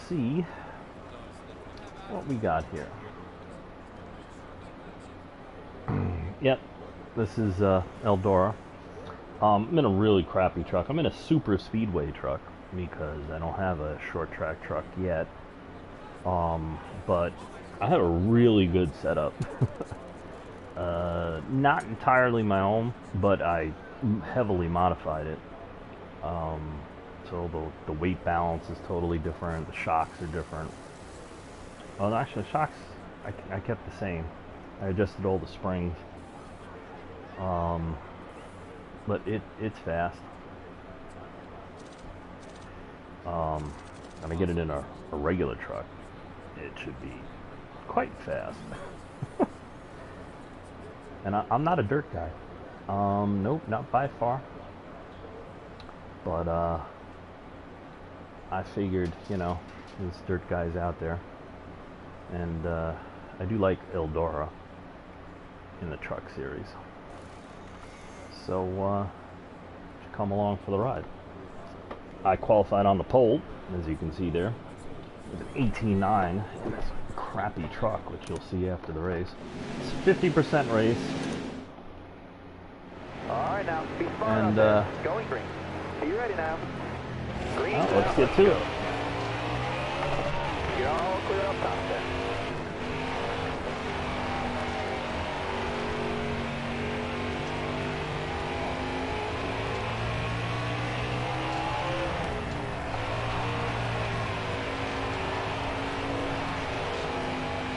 See what we got here. Yep, this is Eldora. I'm in a really crappy truck. I'm in a super speedway truck because I don't have a short track truck yet. But I have a really good setup. Not entirely my own, but I heavily modified it. So the weight balance is totally different. The shocks are different. Well, actually, the shocks I kept the same. I adjusted all the springs. But it's fast. When I get it in a regular truck, it should be quite fast. And I'm not a dirt guy. Nope, not by far. But I figured, you know, there's dirt guys out there, and I do like Eldora in the truck series. So come along for the ride. I qualified on the pole, as you can see there, with an 18.9 in this crappy truck, which you'll see after the race. It's 50% race. All right, now be smart And going green. Are you ready now? Green. Well, let's get to it. You're all clear up top there.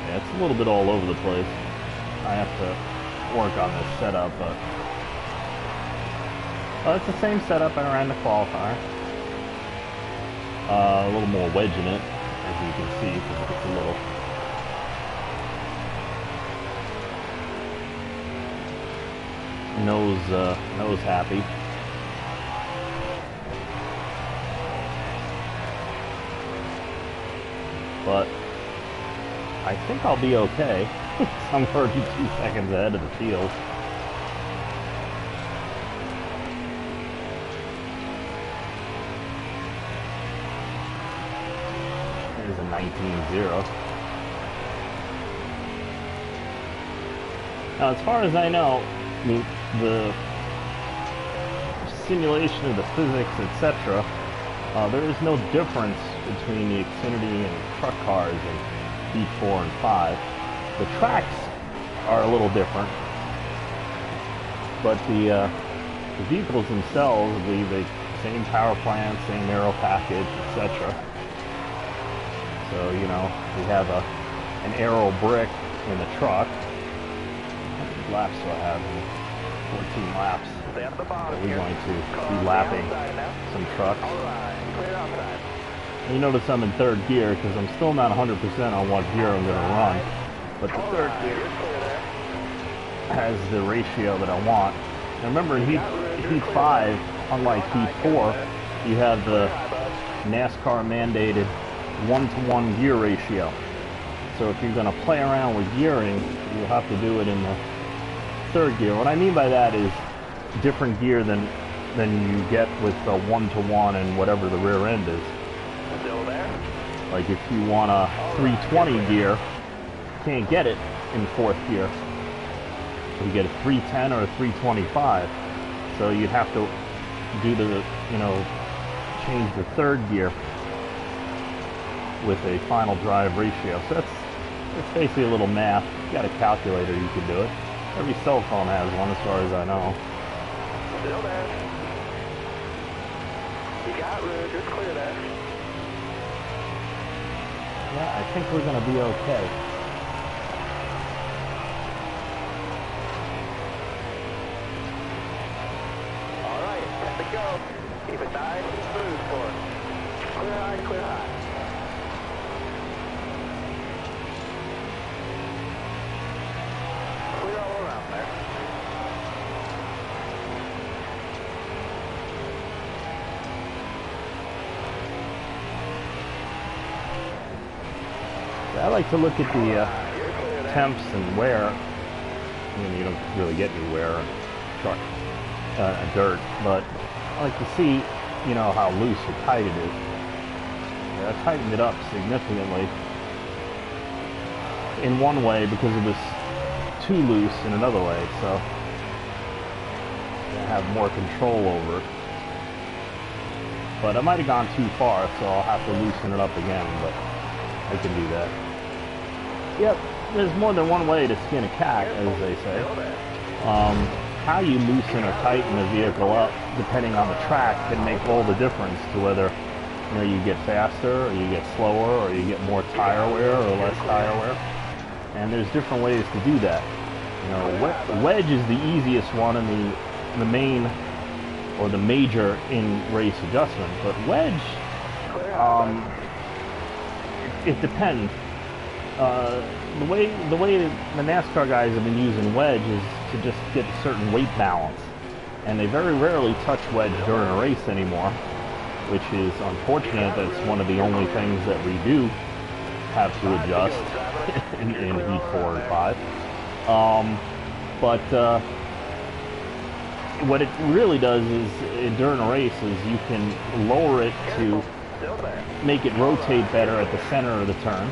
Yeah, it's a little bit all over the place. I have to work on this setup, but it's the same setup I ran the qualifier. A little more wedge in it, as you can see, because it's a little. Nose happy. But I think I'll be okay. I'm already 2 seconds ahead of the field. There's a 19.0. Now, as far as I know, the simulation of the physics, etc., there is no difference between the Xfinity and truck cars in Heat 4 and 5. The tracks are a little different, but the vehicles themselves, the same power plant, same aero package, etc. So, you know, we have an aero brick in the truck. How many laps do I have? 14 laps. We're going to be lapping some trucks. You notice I'm in third gear because I'm still not 100% on what gear I'm going to run. But the third gear has the ratio that I want. And remember, in Heat 5, unlike Heat 4, you have the NASCAR mandated 1-to-1 gear ratio. So if you're going to play around with gearing, you'll have to do it in the third gear. What I mean by that is different gear than you get with the 1-to-1 and whatever the rear end is. Still there? Like if you want a 320 gear, you can't get it in fourth gear. So you get a 310 or a 325. So you'd have to do the, you know, change the third gear with a final drive ratio. So it's basically a little math. If you got a calculator, you can do it. Every cell phone has one, as far as I know. Still there. You got room, just clear there. Yeah, I think we're going to be okay. All right, time to go. Keep it nice and smooth for us. Clear high, clear high. Clear all around there. I like to look at the temps and wear. I mean, you don't really get any wear on truck, dirt, but I like to see, you know, how loose or tight it is. I tightened it up significantly in one way because it was too loose in another way, so I have more control over it. But I might have gone too far, so I'll have to loosen it up again, but I can do that. Yep, there's more than one way to skin a cat, as they say. How you loosen or tighten a vehicle up, depending on the track, can make all the difference to whether you get faster, or you get slower, or you get more tire wear or less tire wear. And there's different ways to do that. Wedge is the easiest one and the main or the major in race adjustment, but wedge, it depends. The way the NASCAR guys have been using wedge is to just get a certain weight balance, and they very rarely touch wedge during a race anymore, which is unfortunate. That's one of the only things that we do have to adjust in heat 4 and 5. But what it really does is, during a race, is you can lower it to make it rotate better at the center of the turn,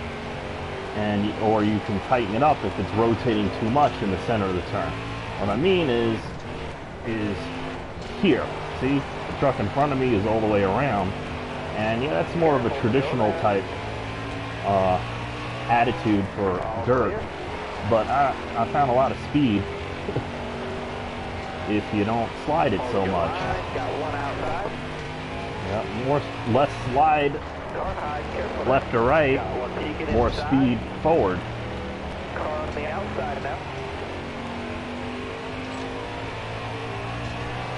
or you can tighten it up if it's rotating too much in the center of the turn. What I mean is here. See, the truck in front of me is all the way around, and yeah, that's more of a traditional type attitude for dirt. But I found a lot of speed if you don't slide it so much. Yeah, less slide left or right, more speed forward.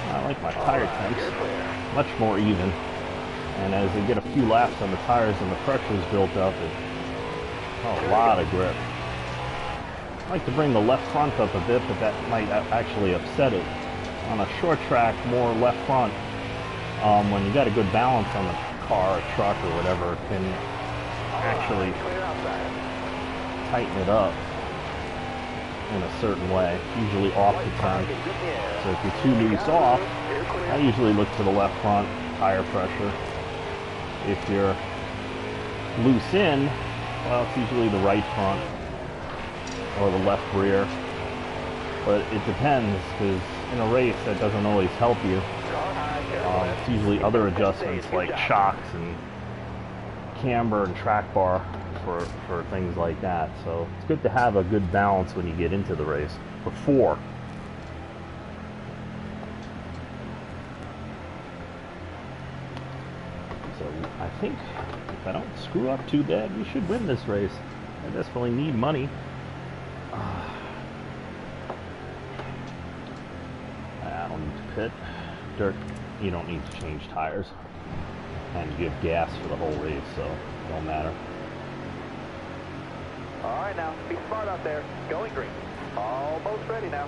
I like my tire temps much more even, and as they get a few laps on the tires and the pressure's built up, a lot of grip. I like to bring the left front up a bit, but that might actually upset it. On a short track, more left front, when you got a good balance on the car or truck or whatever, can actually tighten it up in a certain way, usually off the turn. So if you're too loose off, I usually look to the left front, tire pressure. If you're loose in, well, it's usually the right front or the left rear. But it depends, because in a race that doesn't always help you. It's usually other adjustments like shocks and camber and track bar for things like that. So it's good to have a good balance when you get into the race before. So I think if I don't screw up too bad, we should win this race. I desperately need money. I don't need to pit. Dirt, you don't need to change tires. And you have gas for the whole race, so it don't matter. All right, now, be smart out there. Going green. Almost ready now.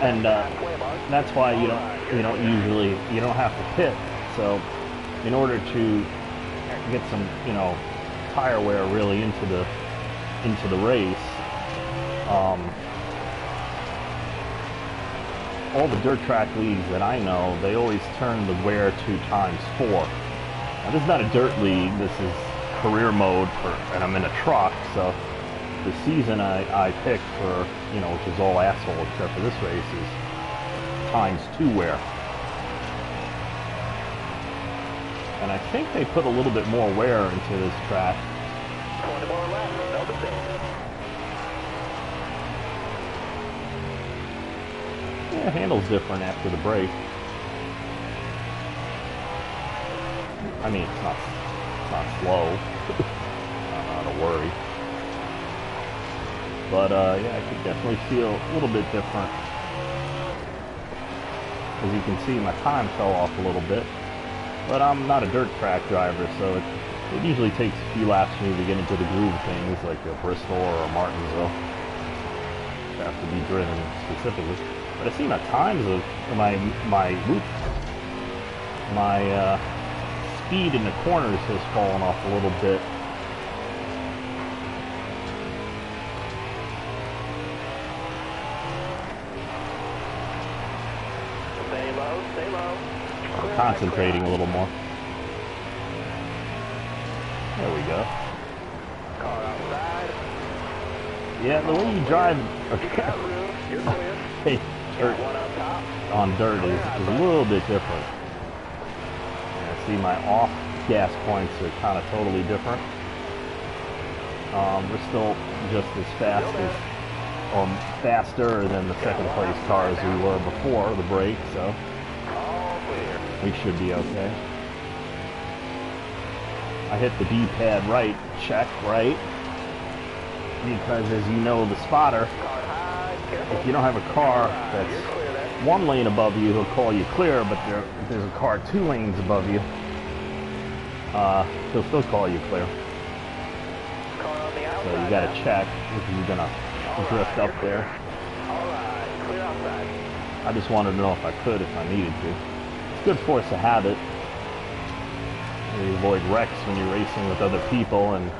And that's why you don't have to pit. So in order to get some tire wear really into the race, all the dirt track leagues that I know, they always turn the wear to ×4. Now this is not a dirt league, this is career mode and I'm in a truck, so the season I picked for, which is all asphalt except for this race, is ×2 wear. And I think they put a little bit more wear into this track. 20 more laps, no mistake. Yeah, it handles different after the brake. I mean, it's not slow. Not to worry. But yeah, I could definitely feel a little bit different. As you can see, my time fell off a little bit. But I'm not a dirt track driver, so it usually takes a few laps for me to get into the groove of things, like a Bristol or a Martinsville. Have to be driven specifically. But I see my times of my speed in the corners has fallen off a little bit. Stay low, stay low. I'm concentrating a little more. There we go. Car outside. Yeah, the way you drive You got room. You're clear. hey, Got one up top. on dirt is a little bit different. Yeah, see, my off gas points are kind of totally different. We're still just as fast as, or faster than the second place cars we were before the break, so All clear. we should be okay. I hit the D-pad right, check right, because as you know, the spotter, Car high. Careful. if you don't have a car that's You're clear there. one lane above you, he'll call you clear, but if there's a car 2 lanes above you, he'll still call you clear. Car on the outside. So you gotta now. check if you're gonna drift up there. Alright, clear outside. I just wanted to know if I could, if I needed to. It's good force of habit. You avoid wrecks when you're racing with other people and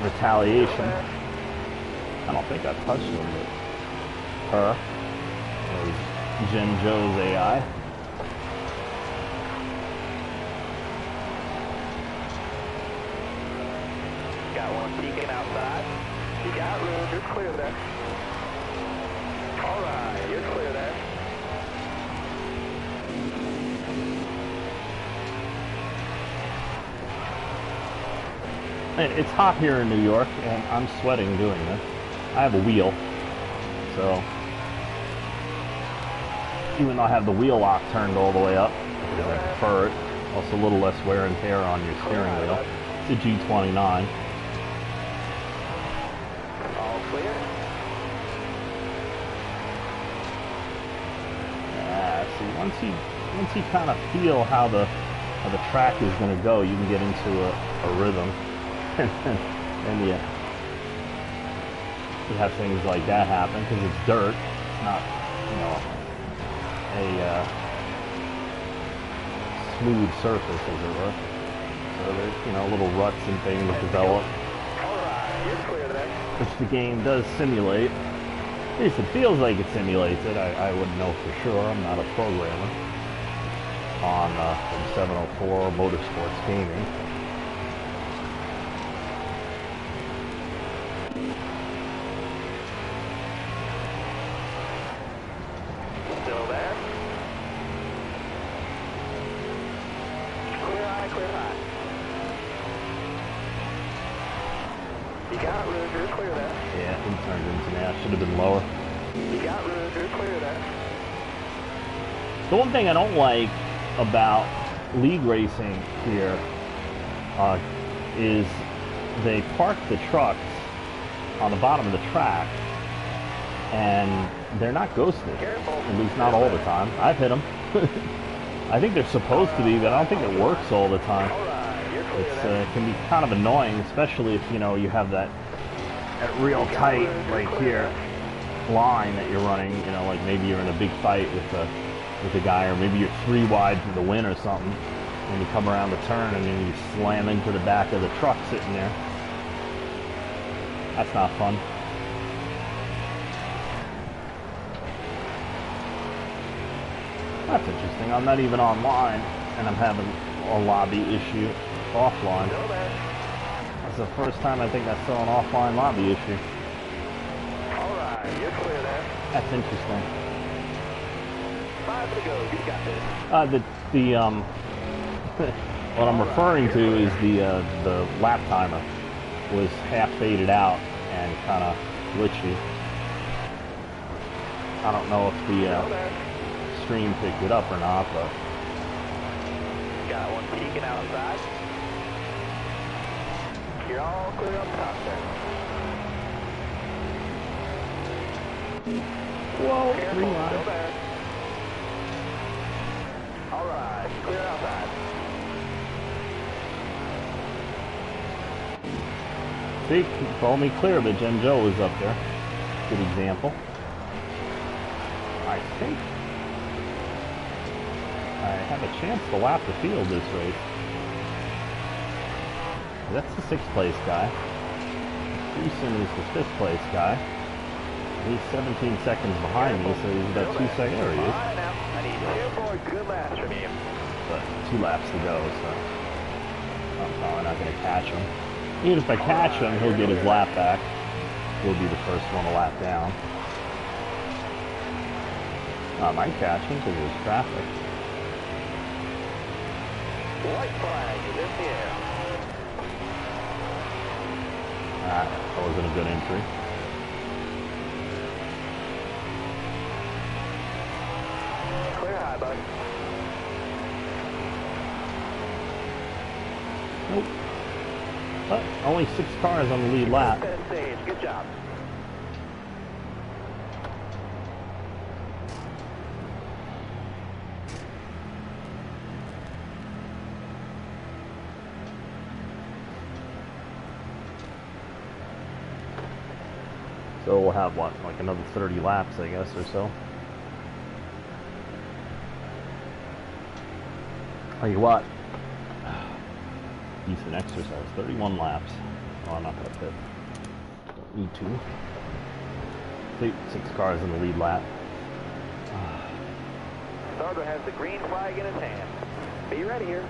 retaliation. I don't think I touched him, but her. Or Jen Joe's AI. Got one peeking outside. You got room. You're clear there. Alright, you're clear there. It's hot here in New York, and I'm sweating doing this. I have a wheel, so even though I have the wheel lock turned all the way up, because I prefer it, also a little less wear and tear on your steering wheel. It's a G29. All clear. See, once you kind of feel how the track is going to go, you can get into a rhythm, and you have things like that happen because it's dirt. It's not, you know, a smooth surface, as it were. So there's, you know, little ruts and things develop, Alright, you're clear there. which the game does simulate. At least it feels like it simulates it. I wouldn't know for sure. I'm not a programmer on 704 Motorsports Gaming. Still there. Clear high, clear high. You got room. You're clear there. Yeah, it turned into that. Should have been lower. You got room. You're clear there. The one thing I don't like about league racing here is they park the trucks on the bottom of the track and they're not ghosted, at least not all the time. I've hit them. I think they're supposed to be, but I don't think it works all the time. Alright, you're clear there. It can be kind of annoying, especially if, you know, you have that real tight, like here, line that you're running, you know, like maybe you're in a big fight with a guy, or maybe you're 3 wide for the win or something, and you come around the turn and then you slam into the back of the truck sitting there. That's not fun. That's interesting. I'm not even online, and I'm having a lobby issue offline. Still there. That's the first time I think I saw an offline lobby issue. Alright, you're clear there. That's interesting. 5 to go. You got this. What I'm referring to is the lap timer was half faded out and kind of glitchy. I don't know if the Still there. stream picked it up or not, but Got one peeking outside. You're all clear up top there. whoa, 3 Careful, still lines. there. Alright, clear outside. See, he called me clear, but Jen Joe was up there. Good example. I think I have a chance to lap the field this race. That's the 6th place guy. Houston is the 5th place guy. He's 17 seconds behind me, so he's about 2 seconds. There he is. Alright now, I need 2 more good laps from you. But 2 laps to go, so. I'm probably not going to catch him. Even if I catch him, he'll get his lap back. He'll be the first one to lap down. I might catch him because there's traffic. White flag is in the air. That wasn't a good entry. Clear high, bud. Nope. But only 6 cars on the lead lap. Stage. Good job. So we'll have, what, like another 30 laps, I guess, or so. Tell you what, decent exercise, 31 laps. Oh, I'm not going to pit. Don't need to. 6 cars in the lead lap. Starter has the green flag in his hand. Be ready here.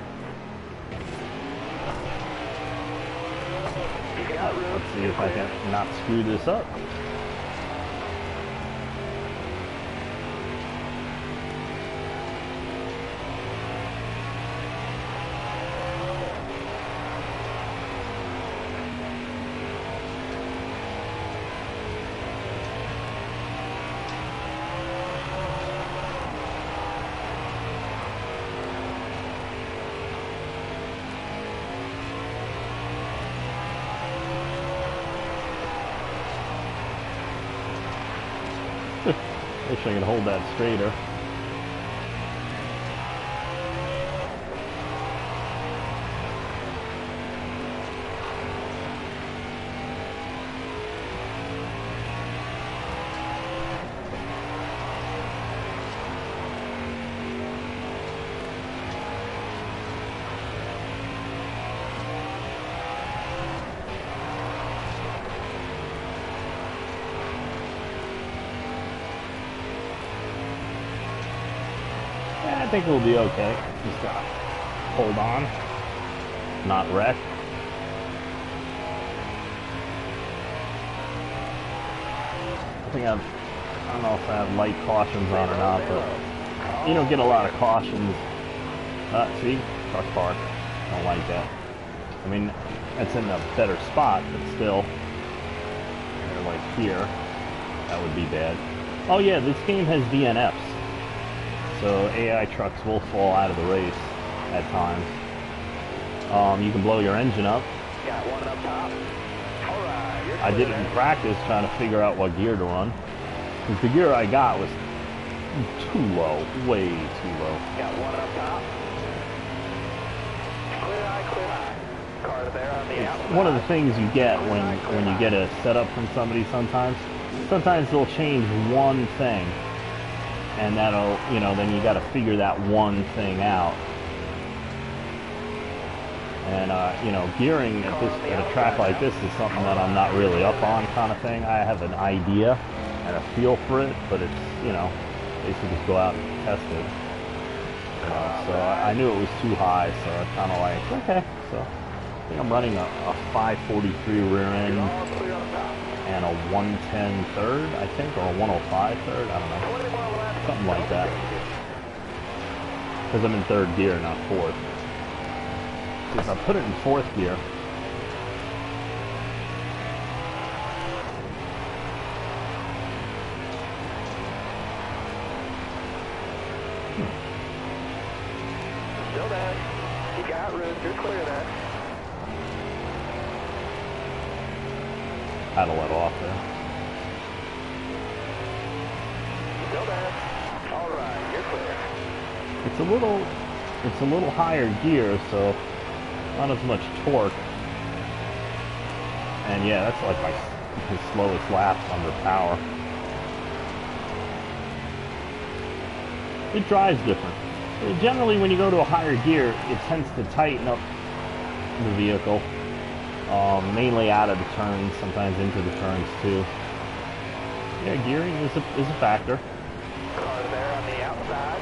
Let's see if I can not screw this up. Wish I could hold that straighter. I think we'll be okay. Just gotta hold on, not wreck. I don't know if I have light cautions on or not, but you don't get a lot of cautions. See, truck park. Don't like that. I mean, that's in a better spot, but still, they're like here. That would be bad. Oh yeah, this game has DNFs. So AI trucks will fall out of the race at times. You can blow your engine up. Got one up top. All right, I did it in practice trying to figure out what gear to run. Because the gear I got was too low, way too low. Got one up top. Clear high, clear high. Car there on the outside. One of the things you get when you get a setup from somebody sometimes they'll change one thing. And that'll, you know, then you got to figure that one thing out. And, you know, gearing at a track like this is something that I'm not really up on kind of thing. I have an idea and a feel for it, but it's, you know, basically just go out and test it. So I knew it was too high, so I kind of like, okay. So I think I'm running a 543 rear end and a 110 third, I think, or a 105 third, I don't know. Something like that. Because I'm in third gear, not fourth. If I put it in fourth gear, Still there. You got room. You're clear there. I'd have let off there. Still there. All right, you're clear. It's a little higher gear, so not as much torque. And yeah, that's like my slowest lap under power. It drives different. Generally, when you go to a higher gear, it tends to tighten up the vehicle, mainly out of the turns, sometimes into the turns too. Yeah, gearing is a factor. Car there on the outside.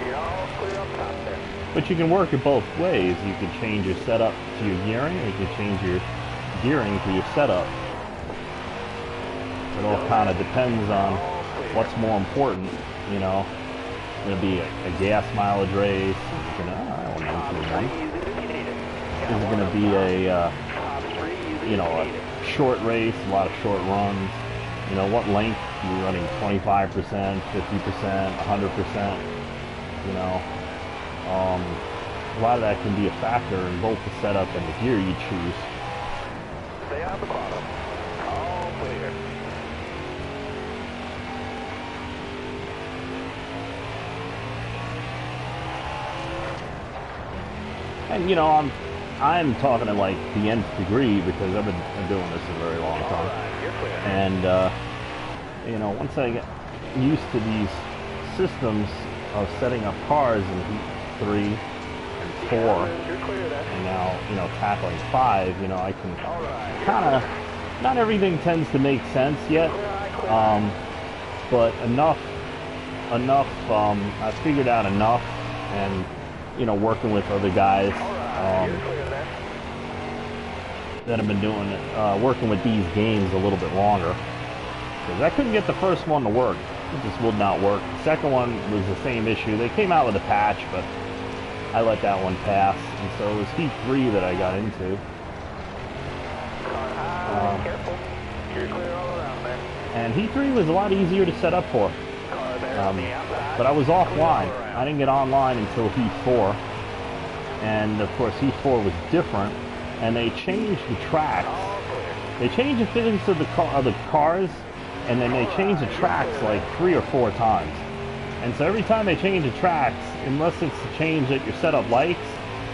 You're all clear up top there. But you can work it both ways. You can change your setup to your gearing, or you can change your gearing to your setup. It all kind of depends on what's more important, you know. It's going to be a gas mileage race. Is it going to be a, you know, a short race, a lot of short runs? You know, what length? You're running 25%, 50%, 100%, you know. A lot of that can be a factor in both the setup and the gear you choose. Stay on the bottom. All clear. And you know, I'm talking to like the nth degree because I've been doing this a very long time. Right, you're clear. And you know, once I get used to these systems of setting up cars in Heat 3 and 4, You're clear then. and now, you know, tackling 5, you know, I can kind of, not everything tends to make sense yet, but enough, I figured out enough, and, you know, working with other guys that have been doing it, working with these games a little bit longer, because I couldn't get the first one to work. It just would not work. The second one was the same issue. They came out with a patch, but I let that one pass, and so it was Heat 3 that I got into. Careful. You're clear all around there. And Heat 3 was a lot easier to set up for. But I was offline. I didn't get online until Heat 4. And of course Heat 4 was different, and they changed the tracks. They changed the physics of the cars, and then they changed the tracks like 3 or 4 times. And so every time they change the tracks, unless it's a change that your setup likes,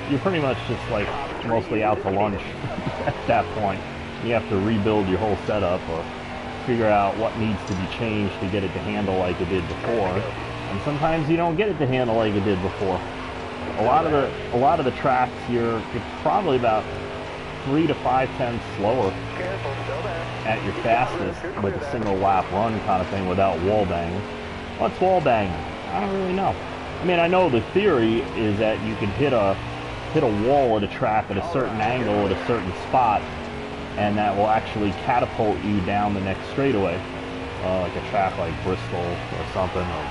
you're pretty much just like mostly out to lunch at that point. You have to rebuild your whole setup or figure out what needs to be changed to get it to handle like it did before. And sometimes you don't get it to handle like it did before. A lot of the tracks you're probably about 3 to 5 tenths slower at your fastest with a single lap run kind of thing without wall banging. What's wall banging? I don't really know. I mean, I know the theory is that you can hit a wall at a track at a certain angle at a certain spot, and that will actually catapult you down the next straightaway, like a track like Bristol or something, or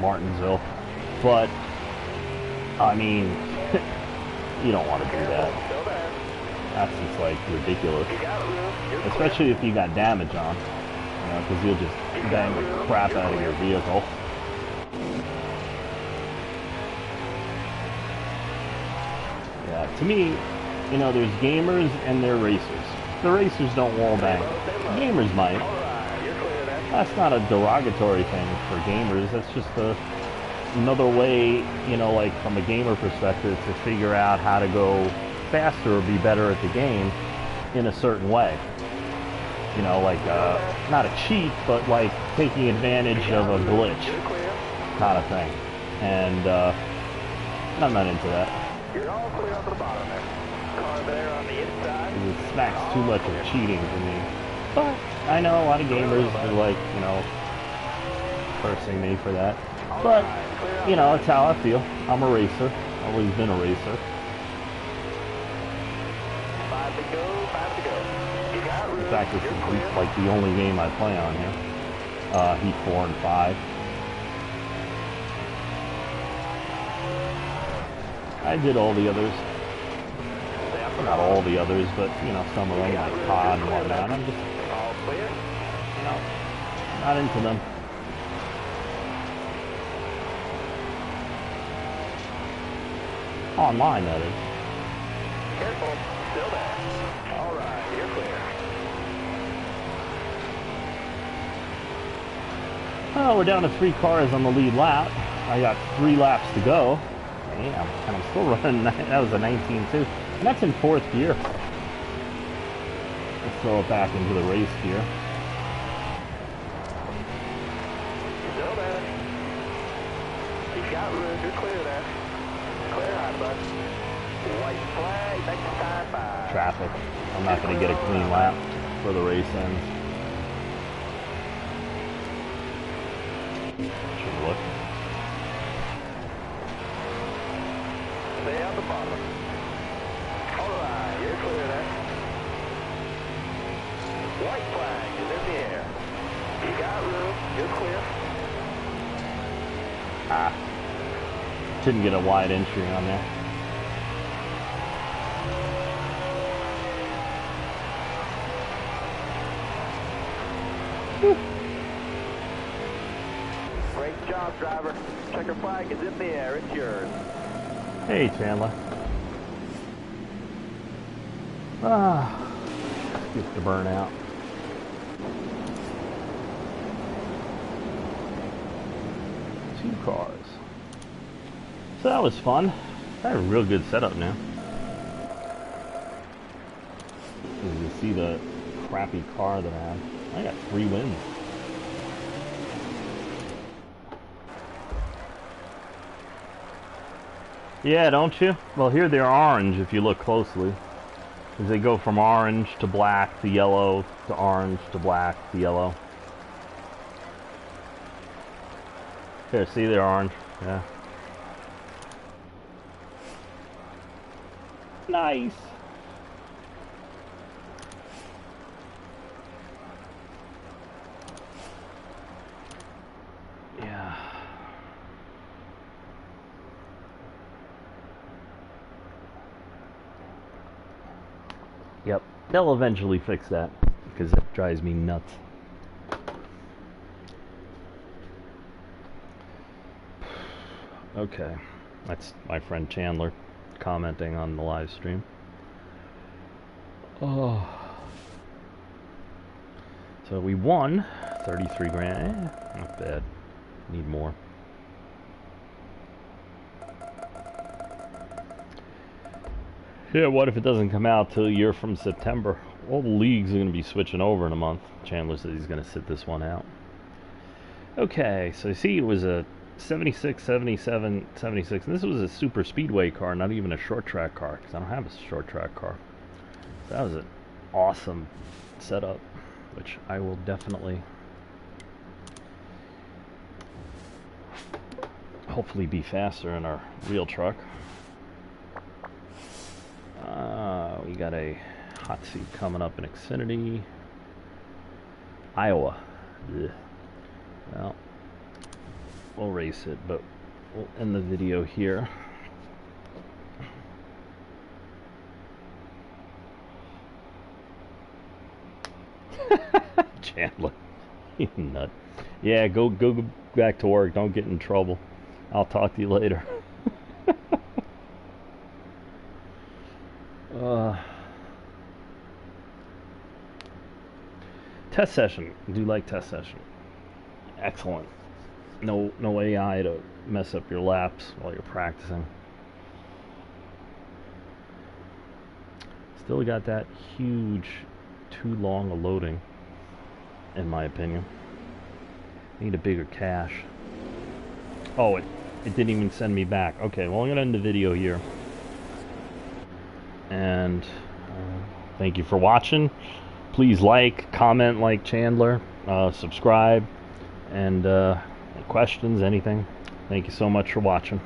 Martinsville. But I mean, you don't want to do that. That's just like ridiculous, especially if you got damage on, you know, because you'll just bang the crap out of your vehicle. Yeah, to me, you know, there's gamers and there are racers. The racers don't wall bang. Gamers might. That's not a derogatory thing for gamers. That's just another way, you know, like from a gamer perspective, to figure out how to go faster or be better at the game in a certain way. You know, like not a cheat, but like taking advantage of a glitch kind of thing. And I'm not into that. You're all clear on the bottom there. Car there on the inside. It smacks too much of cheating to me. But I know a lot of gamers are like, you know, cursing me for that. But, you know, it's how I feel. I'm a racer. I've always been a racer. 5 to go, 5 to go. You got room. In fact, this is like the only game I play on here. Heat 4 and 5. I did all the others. Not all the others, but, you know, some of them, like COD and whatnot. I'm just, you know, not into them. Online, that is. Careful, still there. All right, you're clear. Oh, we're down to 3 cars on the lead lap. I got 3 laps to go. Damn, and I'm still running. That was a 19.2. And that's in 4th gear. Let's throw it back into the race gear. Still there. You got room, you're clear there. Clear high, bud. White flag, next time by. Traffic. I'm not going to get a clean lap for the race ends. Should look. Alright, you're clear there. White flag is in the air. You got room, you're clear. Didn't get a wide entry on there. Great job, driver. Checker flag is in the air, it's yours. Hey, Chandler. Get the burnout. Two cars. So that was fun. I had a real good setup now. As you see the crappy car that I have. I got 3 wins. Yeah, don't you? Well, here they're orange if you look closely. As they go from orange to black to yellow to orange to black to yellow. Here, see, they're orange. Yeah. Nice. Yeah. Yep. They'll eventually fix that because it drives me nuts. Okay. That's my friend Chandler commenting on the live stream. Oh. So we won 33 grand. Not bad. Need more. Yeah, what if it doesn't come out till a year from September? All the leagues are going to be switching over in a month. Chandler says he's going to sit this one out. Okay, so you see it was a 76, 77, 76, and this was a super speedway car, not even a short track car, because I don't have a short track car. So that was an awesome setup, which I will definitely hopefully be faster in our real truck. We got a hot seat coming up in Xfinity, Iowa. Ugh. Well, we'll race it, but we'll end the video here. Chandler, you nut. Yeah, go back to work. Don't get in trouble. I'll talk to you later. Test session. I do like test session. Excellent. No AI to mess up your laps while you're practicing. Still got that huge, too long a loading, in my opinion. Need a bigger cache. Oh, it didn't even send me back. Okay, well, I'm gonna end the video here. And thank you for watching. Please like, comment like Chandler, subscribe, and questions, anything. Thank you so much for watching.